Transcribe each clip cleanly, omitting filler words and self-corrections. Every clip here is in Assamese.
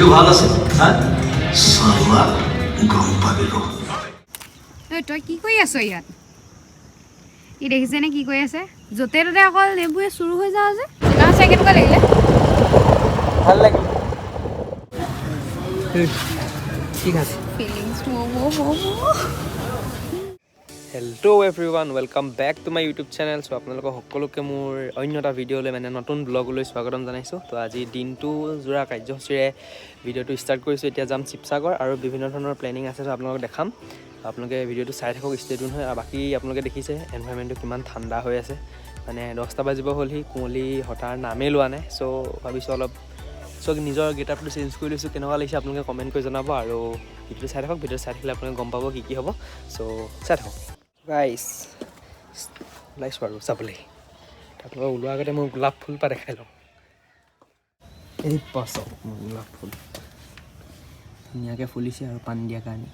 বুদ্ধিটো ভাল আছে হা সালা গম পাবিলো তই কি কৰি আছ ইয়াত ই দেখিছেনে কি কৰি আছে য'তে ত'তে অকল এইবোৰে চুৰু হৈ যাওঁ যে যিমান আছে কেনেকুৱা লাগিলে ভাল লাগিল ঠিক আছে ফিলিংছ hello' everyone welcome back to my YouTube channel চ' আপোনালোকক সকলোকে মোৰ অন্য এটা ভিডিঅ'লৈ মানে নতুন ব্লগলৈ স্বাগতম জনাইছোঁ তো আজি দিনটো যোৰা কাৰ্যসূচীৰে ভিডিঅ'টো ষ্টাৰ্ট কৰিছোঁ এতিয়া যাম শিৱসাগৰ আৰু বিভিন্ন ধৰণৰ প্লেনিং আছে চ' আপোনালোকক দেখাম আপোনালোকে ভিডিঅ'টো চাই থাকক ষ্টে টিউন হয় আৰু বাকী আপোনালোকে দেখিছে এনভাইৰমেণ্টটো কিমান ঠাণ্ডা হৈ আছে মানে 10টা বাজিব হ'লহি কুঁৱলী হঠাৰ নামেই লোৱা নাই চ' ভাবিছোঁ অলপ চ' নিজৰ গেটআপটো চেঞ্জ কৰি লৈছোঁ কেনেকুৱা লাগিছে আপোনালোকে কমেণ্ট কৰি জনাব আৰু ভিডিঅ'টো চাই থাকক ভিডিঅ'টো চাই থাকিলে আপোনালোকে গম পাব কি হ'ব চ' চাই থাকক গাইছ ওলাইছোঁ আৰু চাবলৈ আপোনালোকক ওলোৱাৰ আগতে মই গোলাপ ফুল পৰা দেখাই লওঁ এই পাছত মোৰ গোলাপ ফুল ধুনীয়াকৈ ফুলিছে আৰু পানী দিয়াৰ কাৰণে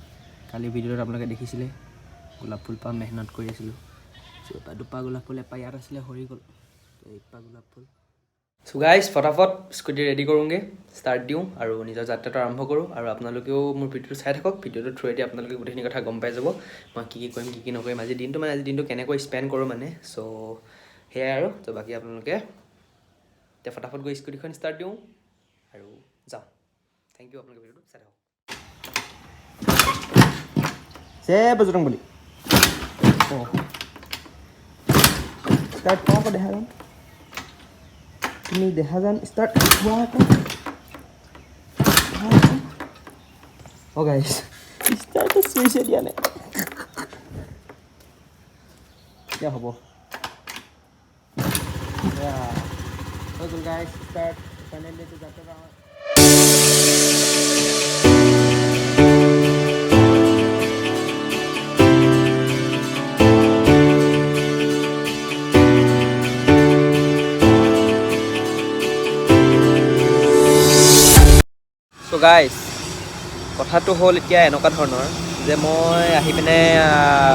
কালি ভিডিঅ'ত আপোনালোকে দেখিছিলে গোলাপ ফুল পৰা মেহনত কৰি আছিলোঁ চ' দুপা গোলাপ ফুল এপা ইয়াত আছিলে সৰি গ'ল এইপা গোলাপ ফুল চ' গাইজ ফটাফট স্কুটি ৰেডি কৰোঁগৈ ষ্টাৰ্ট দিওঁ আৰু নিজৰ যাত্ৰাটো আৰম্ভ কৰোঁ আৰু আপোনালোকেও মোৰ ভিডিঅ'টো চাই থাকক ভিডিঅ'টো থ্ৰুৱেদি আপোনালোকে গোটেইখিনি কথা গম পাই যাব মই কি কৰিম কি নকৰিম আজিৰ দিনটো কেনেকৈ স্পেণ্ড কৰোঁ মানে চ' সেয়াই আৰু ত' বাকী আপোনালোকে এতিয়া ফটাফট গৈ স্কুটিখন ষ্টাৰ্ট দিওঁ আৰু যাওঁ থেংক ইউ আপোনালোকে ভিডিঅ'টো চাই থাকক বজৰং বুলি অঁ ষ্টাৰ্ট কৰোঁ আকৌ দেখা যাম তুমি দেখা যান ষ্টাৰ্ট হোৱা আকৌ অঁ গাইছ ষ্টাৰ্টটো চুইছে দিয়া নাই এতিয়া হ'ব হৈ গ'ল গাইছ ষ্টাৰ্ট ফাইনেলি এইটো যাত্ৰা চ' গাইজ কথাটো হ'ল এতিয়া এনেকুৱা ধৰণৰ যে মই আহি পিনে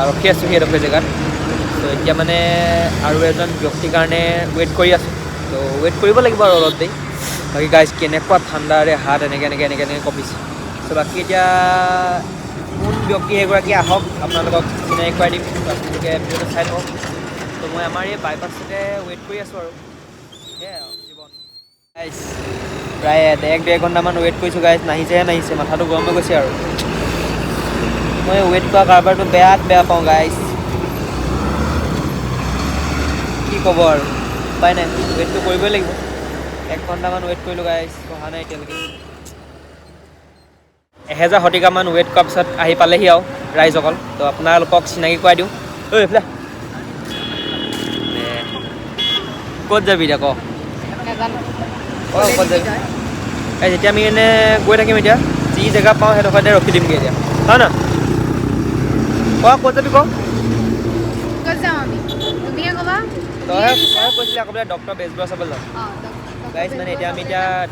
ৰখি আছোঁ সেই এডোখৰ জেগাত ত' এতিয়া মানে আৰু এজন ব্যক্তিৰ কাৰণে ৱেইট কৰি আছোঁ ত' ৱেইট কৰিব লাগিব আৰু অলপ দেৰি বাকী গাইজ কেনেকুৱা ঠাণ্ডাৰে হাত এনেকৈ কঁপিছে চ' বাকী এতিয়া কোন ব্যক্তি এগৰাকী আহক আপোনালোকক চিনাকি কৰাই দিম আপোনালোকে ভিডিঅ'টো চাই থাকক ত' মই আমাৰ এই বাইপাছতে ৱেইট কৰি আছোঁ আৰু সেয়াই আৰু জীৱন গাইজ প্ৰায় 1-1.5 ঘণ্টামান ৱেইট কৰিছোঁ গাইজ নাহিছে মাথাটো গৰম হৈ গৈছে আৰু মই ৱেইট কৰা কাৰবাৰটো বেয়া পাওঁ গাইজ কি ক'ব আৰু উপায় নাই ৱেইটটো কৰিবই লাগিব 1 ঘণ্টামান ৱেইট কৰিলোঁ গাইজ অহা নাই এতিয়ালৈকে 1000 শতিকামান ৱেইট কৰাৰ পিছত আহি পালেহি আৰু ৰাইজসকল তো আপোনালোকক চিনাকি কৰাই দিওঁ ঐ এইফালে ক'ত যাবি এতিয়া কওক ক'ত যাবি এই যেতিয়া আমি এনে গৈ থাকিম এতিয়া যি জেগা পাওঁ সেইডোখৰতে ৰখি দিমগৈ এতিয়া হয় ন ক'ত যাবি কওক ক'ত যাম আমি তুমিয়ে ক'বা তই কৈছিলি আকৌ বোলে ডক্টৰ বেজবৰুৱা চাবলৈ যাম গাইজ মানে এতিয়া আমি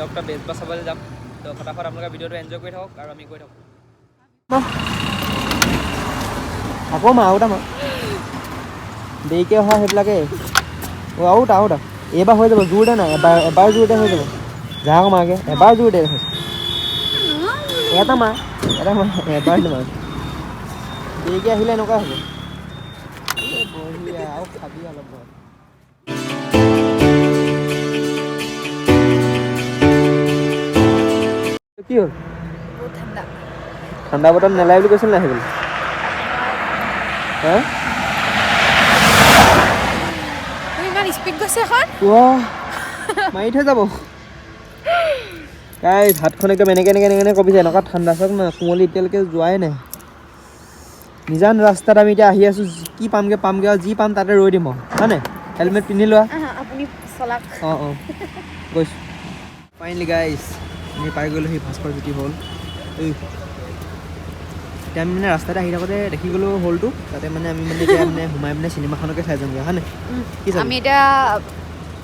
ডক্টৰ বেজবৰুৱা চাবলৈ যাম তো ফটাফট আপোনালোকে ভিডিঅ'টো এনজয় কৰি থাকক আৰু আমি গৈ থাকোঁ আকৌ আৰু দেৰিকৈ অহা সেইবিলাকে আৰু এইবাৰ হৈ যাব জোৰতে নাই এবাৰ জোৰতে হৈ যাব যা আকৌ মাকে এবাৰ জোৰতে এটা মাৰ এবাৰ মাৰ দেৰিকৈ আহিলে এনেকুৱা হ'ব বঢ়িয়া আৰু খাবি অলপ ঘৰত কি হ'ল ঠাণ্ডা বতৰত নেলাগে বুলি কৈছিল নাই আহিবলৈ হা ইমান স্পীড গৈছে এখন মাৰি থৈ যাব গাইজ হাতখন একদম এনেকৈ কঁপিছে এনেকুৱা ঠাণ্ডা চাওক না কুঁৱলী এতিয়ালৈকে যোৱাই নাই নিজান ৰাস্তাত আমি এতিয়া আহি আছোঁ কি পামগৈ আৰু যি পাম তাতে ৰৈ দিম আৰু হয় নাই হেলমেট পিন্ধি লোৱা আপুনি চলাক অঁ গৈছোঁ ফাইনেলি গাইজ আমি পাই গ'লোঁ সেই ভাস্কৰ জ্যোতি হ'ল এতিয়া আমি মানে ৰাস্তাতে আহি থাকোঁতে দেখি গ'লোঁ হলটো তাতে মানে আমি মানে এতিয়া মানে সোমাই মানে চিনেমাখনকে চাই যামগৈ হয় নাই কি চাবি আমি এতিয়া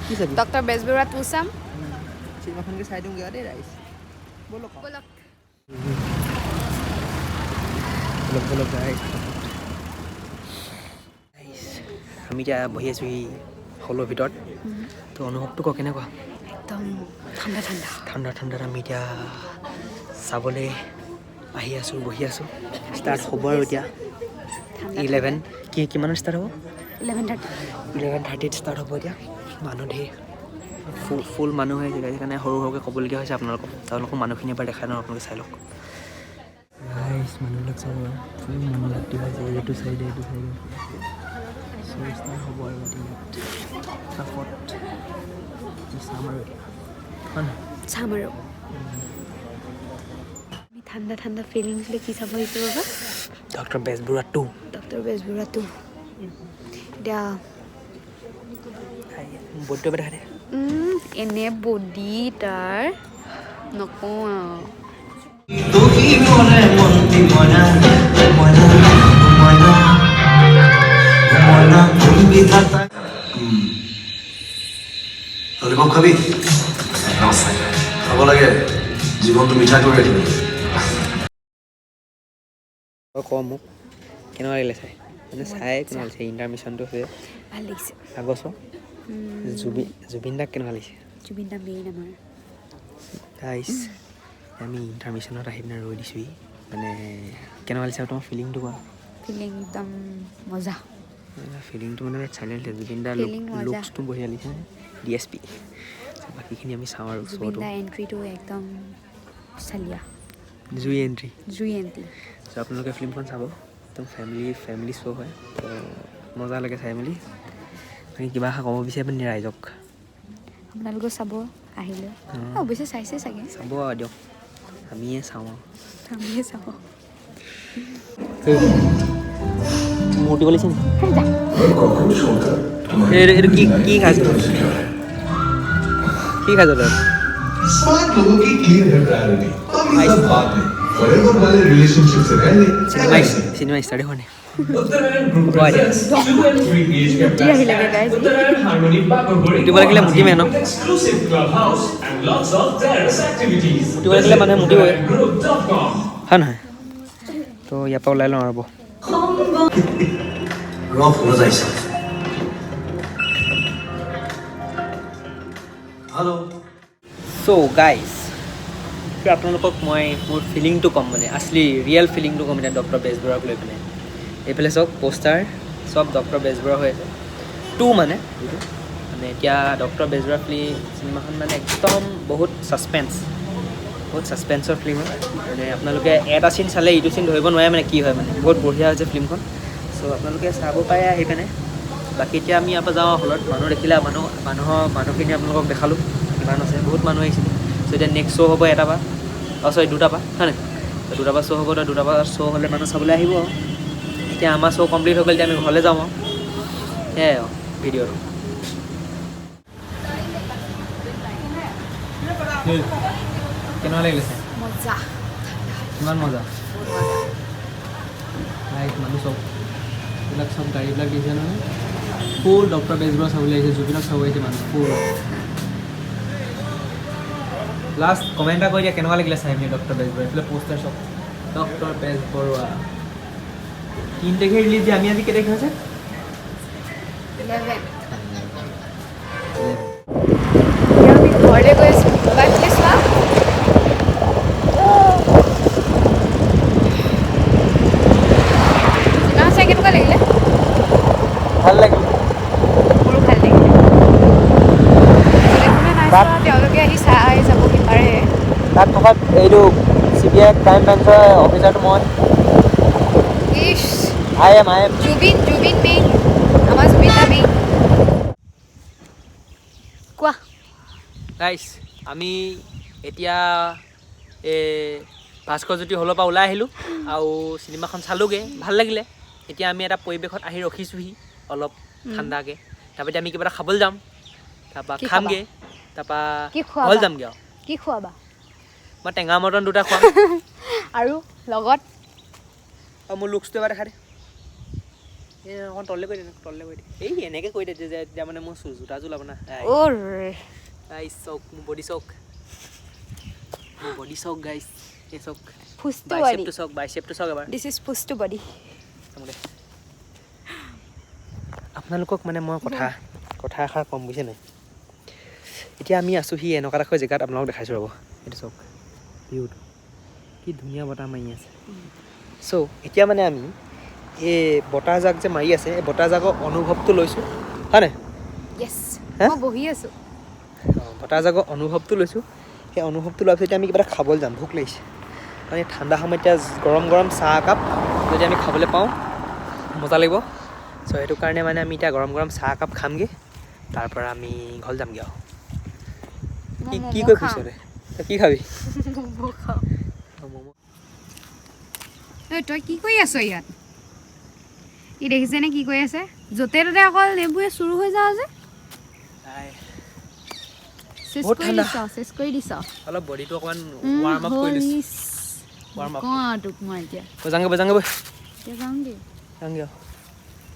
কি চাবি ডক্টৰ বেজবৰুৱা 2 চাম চিনেমাখনকে চাই দিওঁগৈ আৰু দেই ৰাইজ ব'লক গাইজ আমি এতিয়া বহি আছোঁ এই হলৰ ভিতৰত তো অনুভৱটো ক কেনেকুৱা একদম ঠাণ্ডা ঠাণ্ডাত আমি এতিয়া চাবলৈ আহি আছোঁ বহি আছোঁ ষ্টাৰ্ট হ'ব আৰু এতিয়া 11 কিমানত ষ্টাৰ্ট হ'ব 11:30 ষ্টাৰ্ট হ'ব এতিয়া মানুহ ধেৰ ফুল মানুহ হৈ আছে সেইকাৰণে সৰু সৰুকৈ ক'বলগীয়া হৈছে আপোনালোকক তেওঁলোকক মানুহখিনি এবাৰ দেখাই লওঁ আপোনালোকে চাই লওক মানুহবিলাক চাব ফুল মানুহ ভৰ্তি হৈছে এইটো চাইডে ষ্টাৰ্ট হ'ব আৰু চাম আৰু ঠাণ্ডা ঠাণ্ডা ফিলিংছ লৈ কি চাব আহিছোঁ বাবা ডক্টৰ বেজবৰুৱা 2 এতিয়া বডিটো এবাৰ দেখা দে এনে বডি তাৰ নকওঁ আৰু তুমি মনে মন্তি মনা মনা মনা মনা তুমি বিধাতা ললিপপ খাবি খাব লাগে জীৱনটো মিঠা কৰি ৰাখিবি ক মোক কেনেকুৱা লাগিলে চাই মানে চাই কেনেকুৱা লাগিছে ইণ্টাৰমিশ্যনটো হৈছে ভাল লাগিছে আগছ জুবিন দাক কেনেকুৱা লাগিছে জুবিন দা মেইন আমাৰ গাইছ আমি ইণ্টাৰমিশ্যনত আহি পিনে ৰৈ দিছোঁহি মানে কেনেকুৱা লাগিছে তোমাৰ ফিলিংটো কোৱা ফিলিং একদম মজা ফিলিংটো মানে চাইলেণ্ট জুবিন দাৰ লুকছটো বঢ়িয়া লাগিছে DSP বাকীখিনি আমি চাওঁ আৰু জুবিন দা এণ্ট্ৰিটো একদম চালিয়া জুই এণ্ট্ৰি চ' আপোনালোকে ফিল্মখন চাব একদম ফেমিলি শ্ব' হয় তো মজা লাগে চাই মেলি কিবা এষাৰ ক'ব বিচাৰে আপুনি ৰাইজক আপোনালোকেও চাব আহিলে অৱশ্যে চাইছে চাগে চাব আৰু দিয়ক আমিয়ে চাওঁ মূৰ্তি বলিছে এইটো কি খাইছ तय स्मार्ट लोगों की क्लियर है प्रायोरिटी अब ये सब बात है फॉरएवर वाले रिलेशनशिप से पहले सिनेमा स्टार्ट होने Uttarayan group presents Children Free Age के उत्तरायण हार्मनी बागरगोड़ी मुटी वाला मुटी में ना exclusive club house and lots of terrace activities मुटी वाला माने मुटी होए group.com हाँ ना तो यहाँ पर लाइल मारबो ৰফ ৰজাইছা হেল্ল' সো গাইজ আপোনালোকক মই মোৰ ফিলিংটো ক'ম মানে আচলি ৰিয়েল ফিলিংটো ক'ম এতিয়া ডক্টৰ বেজবৰুৱাক লৈ পিনে এইফালে চাওক পোষ্টাৰ চব ডক্টৰ বেজবৰুৱা হৈ আছে 2 মানে এইটো মানে এতিয়া ডক্টৰ বেজবৰুৱা চিনেমাখন মানে একদম বহুত ছাছপেন্সৰ ফিল্ম হয় মানে আপোনালোকে এটা চিন চালে ইটো চিন ধৰিব নোৱাৰে মানে কি হয় মানে বহুত বঢ়িয়া হৈছে ফিল্মখন চ' আপোনালোকে চাব পাৰে আহি পিনে বাকী এতিয়া আমি ইয়াৰ পৰা যাওঁ হলত মানুহ দেখিলে মানুহখিনি আপোনালোকক দেখালোঁ কিমান আছে বহুত মানুহ আহিছিলে চ' এতিয়া নেক্সট শ্ব' হ'ব এটা পৰা দুটা পৰা হয় নাই দুটা পৰা শ্ব' হ'ব দুটা পৰা শ্ব' হ'লে মানুহ চাবলৈ আহিব এতিয়া আমাৰ শ্ব' কমপ্লিট হৈ গ'ল এতিয়া আমি ঘৰলৈ যাওঁ আৰু সেয়াই আৰু ভিডিঅ'টো কেনেকুৱা লাগিলে চাই মজা কিমান মজা ৰাইট মানুহ চব এইবিলাক চব গাড়ীবিলাক দিছে নহয় ফুল ডক্টৰ বেজবৰুৱা চাবলৈ আহিছে জুবিনক চাব আহিছে মানুহ ফুল লাষ্ট কমেণ্ট এটা কৰি দিয়া কেনেকুৱা লাগিলে চাই পিনে ডক্টৰ বেজবৰুৱা এইফালে পোষ্টাৰ চব ডক্টৰ বেজবৰুৱা 3 তাৰিখে ৰিলিজ দিয়ে আমি আজি কেই তাৰিখে হৈছে 11 ঘৰলৈ গৈ আছোঁ বাকী চোৱা চাই কেনেকুৱা লাগিলে ভাল লাগিল মোৰো ভাল লাগিলে তেওঁলোকে আহি চাই যাবহি পাৰে তাত থকা এইটো CBI ক্ৰাইম ব্ৰাঞ্চৰ অফিচাৰটো মই ইছ আই এম জুবিন মেইন আমাৰ জুবিন দা মেইন কোৱা গাইছ আমি এতিয়া ভাস্কৰজ্যোতি হলৰ পৰা ওলাই আহিলোঁ আৰু চিনেমাখন চালোঁগৈ ভাল লাগিলে এতিয়া আমি এটা পৰিৱেশত আহি ৰখিছোঁহি অলপ ঠাণ্ডাকৈ তাৰপৰা এতিয়া আমি কিবা এটা খাবলৈ যাম তাৰপৰা খামগৈ তাৰপৰা ঘৰ যামগৈ আৰু কি খোৱাবা মই টেঙা মটন 2টা খুৱাম আৰু লগত আৰু মোৰ লুকছটো এবাৰ দেখা দে অকণ তললৈ কৈ দে এই এনেকৈ কৈ দে যে এতিয়া মানে মোৰ জোতাযোৰ ল'ব না গাইছ চাওক মোৰ বডি চাওক গাইছ এই চাওক বাইচেপটো চাওক এবাৰ দিছ ইজ পুষ্টু বডি আপোনালোকক মানে মই কথা এষাৰ ক'ম বুজিছে নাই এতিয়া আমি আছোঁহি এনেকুৱা এডোখৰ জেগাত আপোনালোকক দেখাইছোঁ ৰ'ব এইটো চাওক ভিউটো কি ধুনীয়া বতাহ মাৰি আছে চ' এতিয়া মানে আমি এই বতাহজাক যে মাৰি আছে এই বতাহজাকৰ অনুভৱটো লৈছোঁ হয়নে য়েছ হা? মই বহি আছোঁ বতাহজাকৰ অনুভৱটো লৈছোঁ সেই অনুভৱটো লোৱাৰ পিছত আমি কিবা এটা খাবলৈ যাম ভোক লাগিছে কাৰণ এই ঠাণ্ডা সময়ত এতিয়া গৰম গৰম চাহ একাপ যদি আমি খাবলৈ পাওঁ মজা লাগিব চ' সেইটো কাৰণে মানে আমি এতিয়া গৰম গৰম চাহ একাপ খামগৈ তাৰপৰা আমি ঘৰ যামগৈ আৰু কি কৈ ফুৰিছ দে তই কি খাবি ম'ম' খাওঁ ম'ম' তই কি কৰি আছ ইয়াত ই দেখিছেনে কি কৰি আছে য'তে ত'তে অকল এইবোৰে চুৰু হৈ যাওঁ যে চেচ বহুত কৰি ঠাণ্ডা। চেচ কৰি দিছ অলপ বডিটো অকণমান ৱাৰ্ম আপ কৰি দিছোঁ ৱাৰ্ম আপ কওঁ তোক মই এতিয়া যাওঁগৈ এতিয়া যাওঁগে যাওঁগৈ আৰু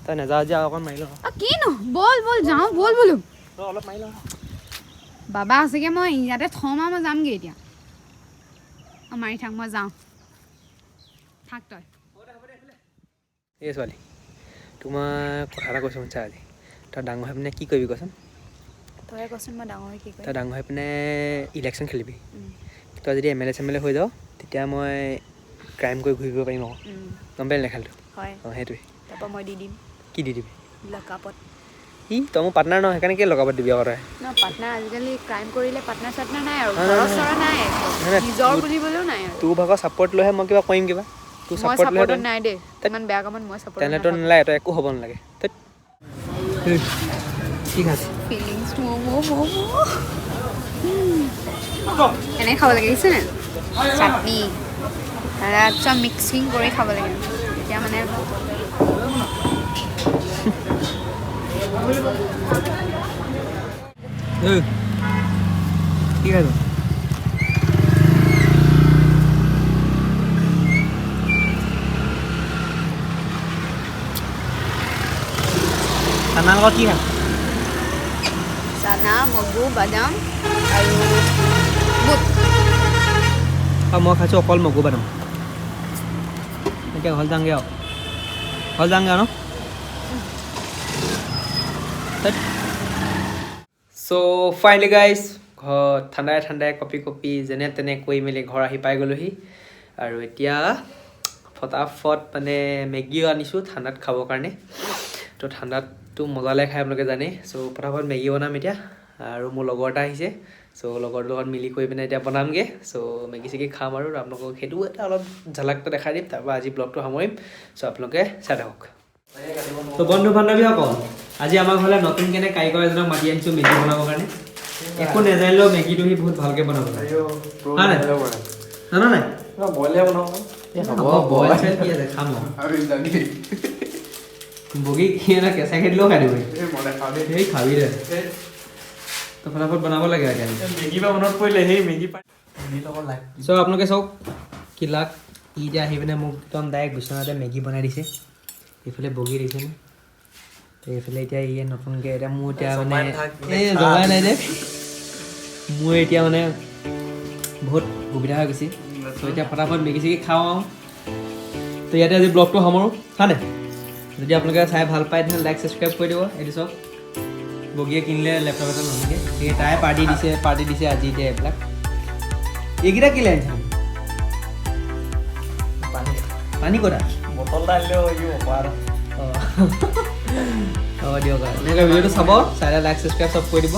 তই নাযাওঁ যে অকণ মাৰি লওঁ কিনো বল বল যাওঁ বল বোলো তই অলপ মাৰি লওঁ বাবা আছেগে মই ইয়াতে থ'ম আৰু মই যামগৈ এতিয়া মাৰি থাক মই যাওঁ থাক তই এই ছোৱালী তোমাৰ কথা এটা কৈছোঁ শুনছা আজি তই ডাঙৰ হৈ পিনে কি কৰিবি কচোন তই কচোন মই ডাঙৰ হৈ কি তই ডাঙৰ হৈ পিনে ইলেকশ্যন খেলিবি তই যদি MLA চেমেলে হৈ যাওঁ তেতিয়া মই ক্ৰাইম কৰি ঘূৰিব পাৰিম আকৌ গম পালি নেখালটো হয় অঁ সেইটোৱে তাৰপৰা মই দি দিম কি দি দিবি লকআপত ই তই মোৰ পাৰ্টনাৰ নহয় সেইকাৰণে কি লগাব দিবি আকৌ তই ন পাৰ্টনাৰ আজিকালি ক্ৰাইম কৰিলে পাৰ্টনাৰ চাৰ্টনাৰ নাই আৰু নাই, ঘৰৰ নাই, চৰৰ নাই নাই, নিজৰ তোৰ- বুলিবলৈও নাই আৰু তোৰ ভাগৰ ছাপৰ্ট লৈহে মই কিবা কৰিম কিবা তোৰ মই ছাপৰ্ট ছাপৰ্টত লৈহে নাই দেই ইমান বেয়া কামত মই ছাপৰ্টত তেনেতো নালাগে তই একো হ'ব নালাগে তই কি খাবি ফিলিংছ এনেকৈ খাব লাগে দেখিছেনে চাটনি চব মিক্সিং কৰি খাব লাগে তেতিয়া মানে কি খাবি খানাৰ লগত কি খাম চানা মগু বাদাম আৰু বুট আৰু মই খাইছোঁ অকল মগু বাদাম এতিয়া ঘৰ যাওঁগৈ আৰু ঘৰ যাওঁগৈ আৰু ন চ' ফাইনেলি গাইজ ঘৰ ঠাণ্ডাই ঠাণ্ডাই কপি যেনে তেনে কৰি মেলি ঘৰ আহি পাই গ'লোহি আৰু এতিয়া ফটাফট মানে মেগীও আনিছোঁ ঠাণ্ডাত খাবৰ কাৰণে তো ঠাণ্ডাতটো মজালৈ খাই আপোনালোকে জানে চ' ফটাফট মেগী বনাম এতিয়া আৰু মোৰ লগৰ এটা আহিছে চ' লগৰটোৰ লগত মিলি কৰি পিনে এতিয়া বনামগৈ চ' মেগী চেগী খাম আৰু আপোনালোকক সেইটো এটা অলপ ঝালাকটো দেখাই দিম তাৰপৰা আজি ব্লগটো সামৰিম চ' আপোনালোকে চাই থাকক তো বন্ধু বান্ধৱীসকল আজি আমাৰ ঘৰলৈ নতুন কেনে কাৰিকৰ এজনক মাতি আনিছোঁ মেগী বনাবৰ কাৰণে একো নেজানিলেও মেগীটো সি বহুত ভালকৈ বনাব জানা নাই বইল চেল কি আছে খাম বগী কি এটা কেঁচা খেদিলেও খাই দিব সেই খাবি দে তো ফটাফট বনাব লাগে মেগী বা মনত পৰিলে সেই মেগী চ' আপোনালোকে চাওক কি লাগ ই এতিয়া আহি পিনে মোক একদম ডাইৰেক্ট বিচনাতে মেগী বনাই দিছে এইফালে বগী দিছেনে তো এইফালে এতিয়া ইয়ে নতুনকৈ এতিয়া মোৰ এতিয়া মানে এই জগাই নাই যে মোৰ এতিয়া মানে বহুত সুবিধা হৈ গৈছে তো এতিয়া ফটাফট মেগী চেগী খাওঁ আৰু তো ইয়াতে আজি ব্লগটো সামৰোঁ হয়নে যদি আপোনালোকে চাই ভাল পায় তেতিয়াহ'লে লাইক ছাবস্ক্ৰাইব কৰি দিব এইটো চাওক বগীয়ে কিনিলে লেপটপ এটা নতুনকৈ সেই তাই পাৰ্টি দিছে আজি এতিয়া এইবিলাক এইকেইটা কি লাইন পানী ক'তা বটল ডালিলেও অপাৰ হ'ব দিয়ক আৰু এনেকৈ ভিডিঅ'টো চাব চাই লাইক ছাবস্ক্ৰাইব চব কৰি দিব